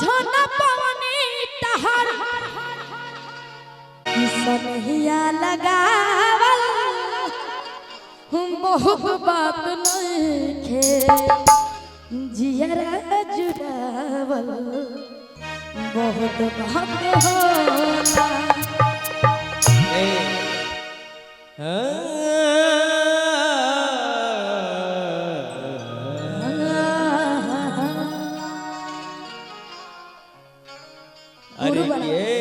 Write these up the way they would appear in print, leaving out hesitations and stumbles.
बुझन पवनी टहर सनहिया लगावल बहुत बात नइखे जियरा जुड़ावल बहुत बात होला अरे ये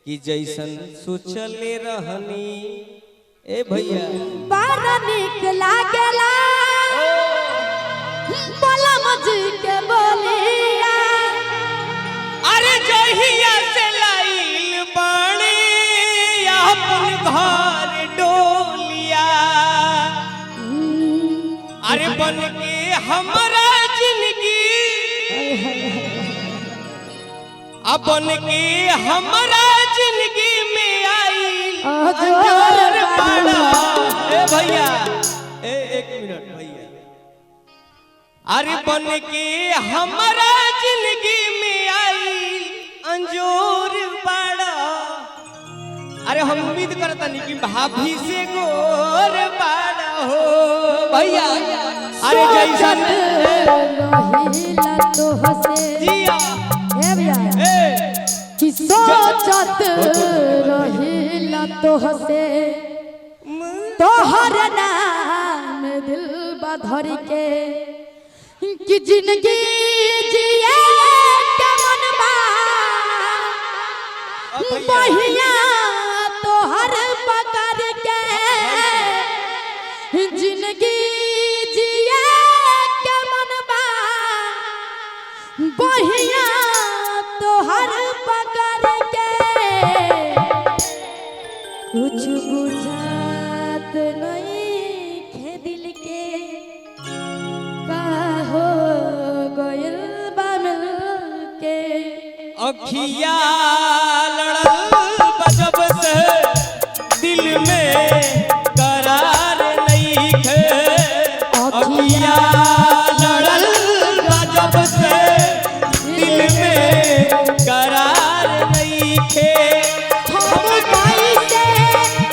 कि जैसन सोचले रहनी ए भैया बड़ा निक लागेला बोला मजी के बोलिया अरे जहिया से लाइल बाणी अपन घर डोलिया अरे बन के हमारा जिंदगी अपन के हमारा जिंदगी में आई अजोर बड़ा ए भैया एक मिनट भैया अरे बन के हमारा जिंदगी में आई अंजोर बड़ा अरे हम उम्मीद करता नहीं कि भाभी से गोर बड़ा हो भैया अरे जैसा रहिला तो हसे जिया कि सोचत रहिला तो हसे तोहर नाम दिल बधर के कि जिंदगी जिए के मनवा बहिया तोहर पकड़ के जिंदगी जिए के मनवा बहिया तोहर पकड़ के कुछ बुझात नहीं खे दिल के का हो गइल बा मिल के अखिया लड़ल बजब से दिल में करार नहीं खे अखिया लड़ल बजब से दिल में करार नहीं खे हम कैसे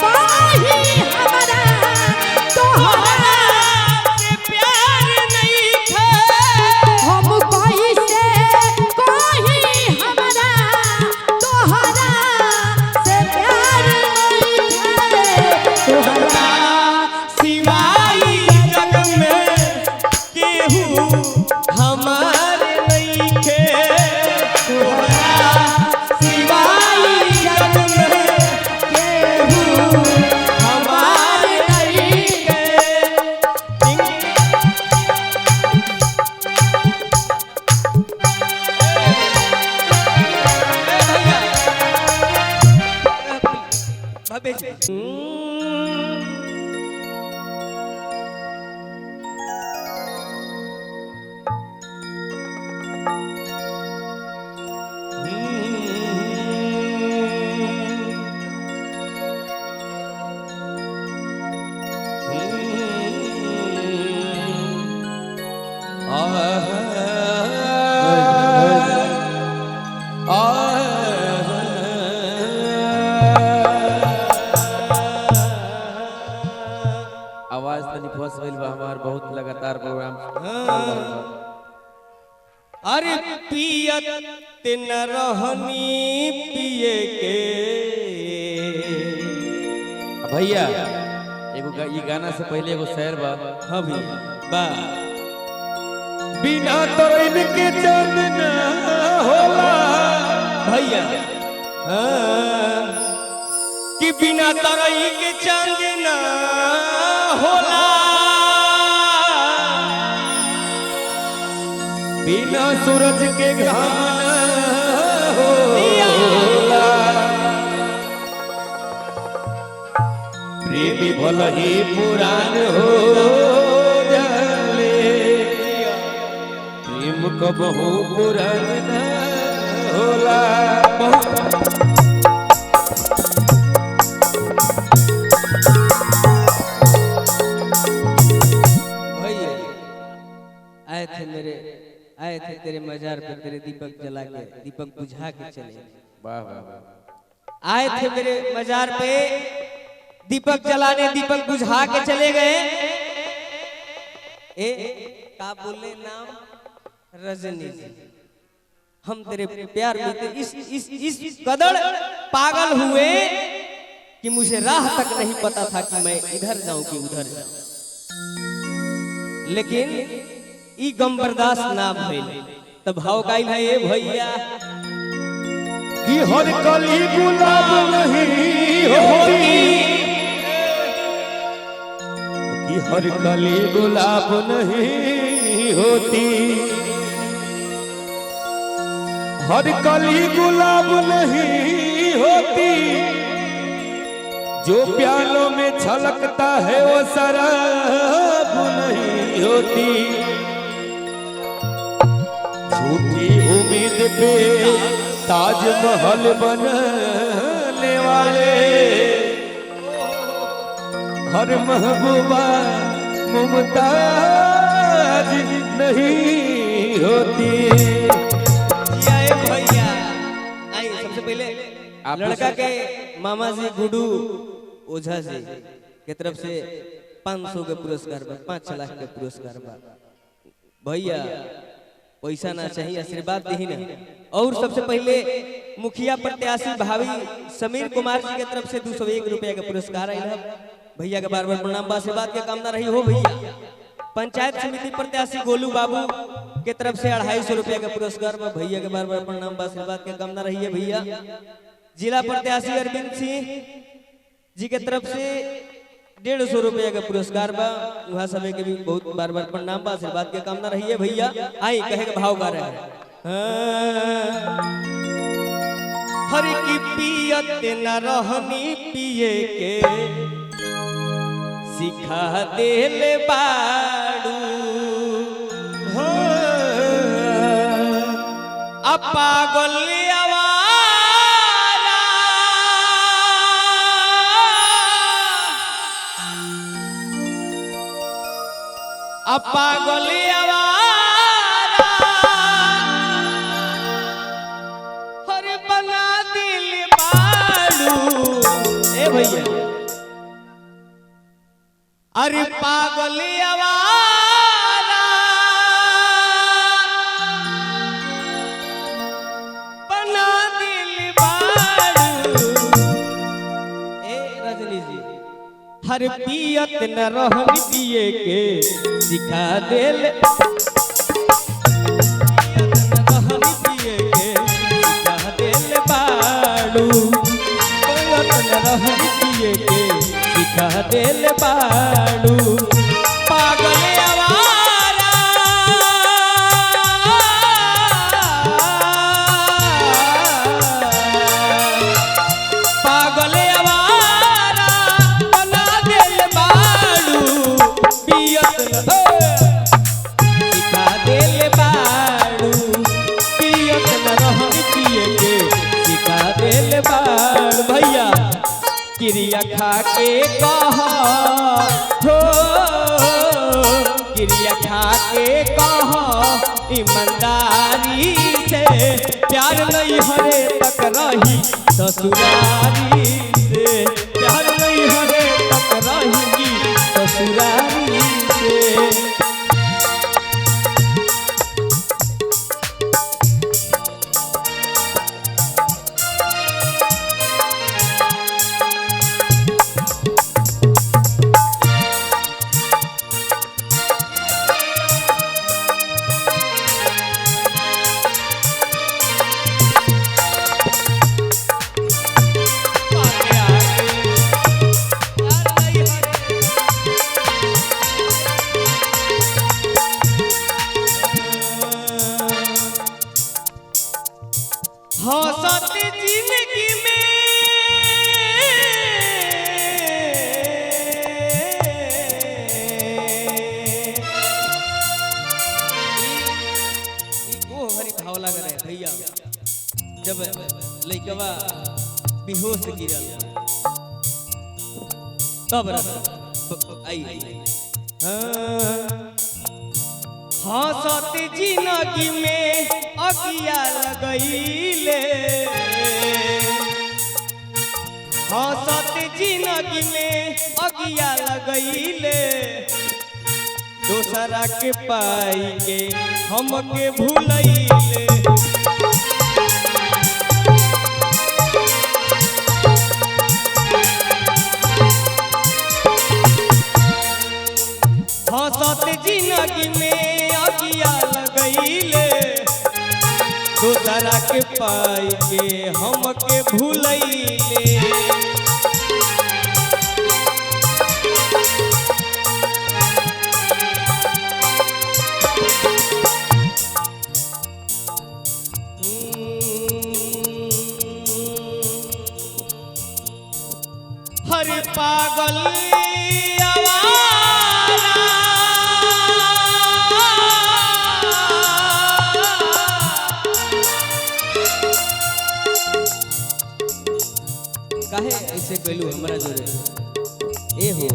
पाही हमरा तोहरा से प्यार नहीं खे हम कैसे पाही हमरा तोहरा से प्यार नहीं है तोहरा सिवाई जग में केहू हमार नहीं खे तोहरा सिवाई जग में केहू हमार नहीं खे आवाज तनी फंस गइल बा हमार बहुत लगातार प्रोग्राम अरे पियत न रहनी पिए के भैया एगो ये गाना से पहले एगो शेर बा हाँ भैया बा बिना तोरन के चांद न होला भैया हाँ कि बिना तरई के चांद न होला बिना सूरज के घाम न होला प्रेमी भल ही पुरान हो जाले प्रेम कबहू पुरान न होला तेरे मजार पे तेरे दीपक जला के दीपक बुझा के चले। वाह वाह वाह। आए थे मेरे मजार पे दीपक जलाने, दीपक बुझा के चले गए। का बोले नाम रजनी, हम तेरे प्यार में इस कदर पागल हुए कि मुझे राह तक नहीं पता था कि मैं इधर जाऊं कि उधर जाऊं। लेकिन ई गम बर्दाश्त ना भइल, तब भाव गाइल है ये भैया कि हर कली गुलाब नहीं होती, कि हर कली गुलाब नहीं होती, हर कली गुलाब नहीं होती, जो प्यालों में छलकता है वो शराब नहीं होती। झूठी उम्मीद पे ताजमहल बनने वाले हर महबूबा मुमताज नहीं होती। भैया आई सबसे पहले लड़का के मामा जी गुडू ओझा जी के तरफ से 500 के पुरस्कार बा, 5 लाख के पुरस्कार बा। भैया पैसा ना चाहिए, आशीर्वाद दी ना। और सबसे पहले मुखिया प्रत्याशी भावी समीर कुमार जी के तरफ से 201 रुपया का पुरस्कार आयल है। भैया के बार बार प्रणाम, आशीर्वाद के कामना रही हो भैया। पंचायत समिति प्रत्याशी गोलू बाबू के तरफ से 250 रुपया का पुरस्कार बा। भैया के बार बार प्रणाम, आशीर्वाद के कामना रही है भैया। जिला प्रत्याशी अरविंद सिंह जी के तरफ से 150 रुपया का पुरस्कार बा। वहाँ सभी के भी बहुत बार बार प्रणाम बा, आशीर्वाद के कामना रही है भैया। आई कहे के भाव गा रहे हैं। हर की पियत न रहनी पिए के सिखा देल बाड़ू, पागल आवारा पागल आवारा हर बना दिल बाड़ू। ए भैया अरे पागल आवारा बना दिल बाड़ू। ए रजनी जी हर पियत न रहन पिए के सिखा देल, रहन पिए के सिखा देल बाड़ू। पियत न रहन पिए के सिखा देल बाड़ू। पागल आवारा पागल आवारा बना देल बाड़ू। पियत सिखा देल बाड़ू। पियत न रहन पिए के सिखा देल बाड़ू। भैया क्रिया खा के कहा हो, क्रिया खा के कहा ईमानदारी से प्यार नहीं हरे तक रही ससुरारी से, प्यार नहीं हरे तक रहेगी ससुरारी से। हंसत जिंदगी में ओ हरी भाव लग रहा है भैया। जब लइकवा बेहोश गिरल तब आई हंसत जिंदगी में अगिया लगैले हंसत जिंदगी में अगिया लगैले दोसरा के पाई के हमके भूलैले हंसत जिंदगी में अगिया लगैले दोसरा के पाई के हमके भूलैले हर पागल काहे ऐसे कहलू हमरा जोरे ए हो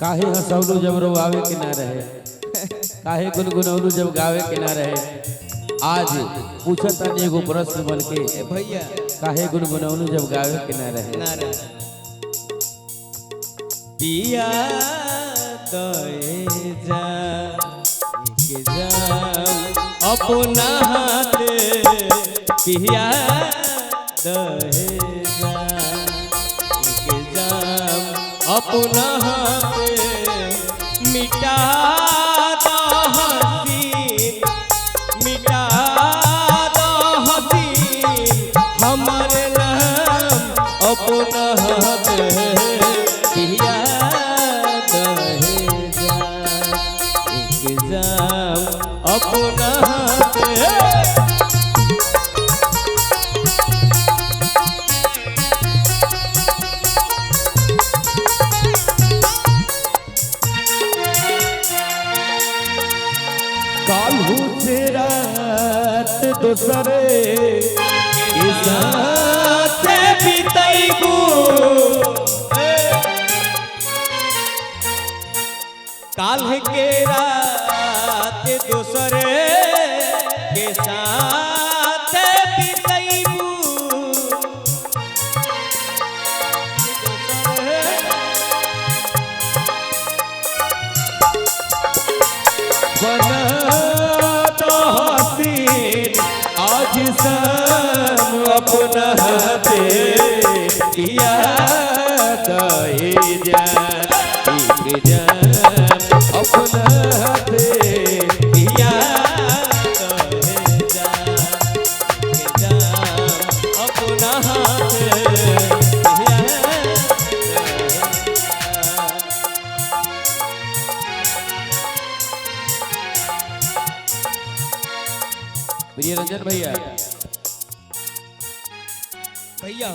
काहे हंसौलू जब रोआवे के ना रहे, काहे गुनगुनौलू जब गावे के ना रहे। आज पूछत तनी एगो प्रश्न बन के ए भैया काहे गुनगुनौलू जब गावे के ना रहे। नारा पिया दए जा के जाम अपना हाथे पिया दए जा के जाम अपना हाथे मिटा दो हसीन मिटा दो हसीन हमारे नाम अपना हाथे पिया दहे जा एक जाम अपना हाथे काल्हू से रात दोसरे के साथ बितैबू काल के रात दूसरे के साथ बितैबू बना तो हसीन आज शाम अपना हाथे किया दहे जान एक जान अपना हाथे पिया दहे जा अपना हाथ पिया प्रिय रंजन भैया भैया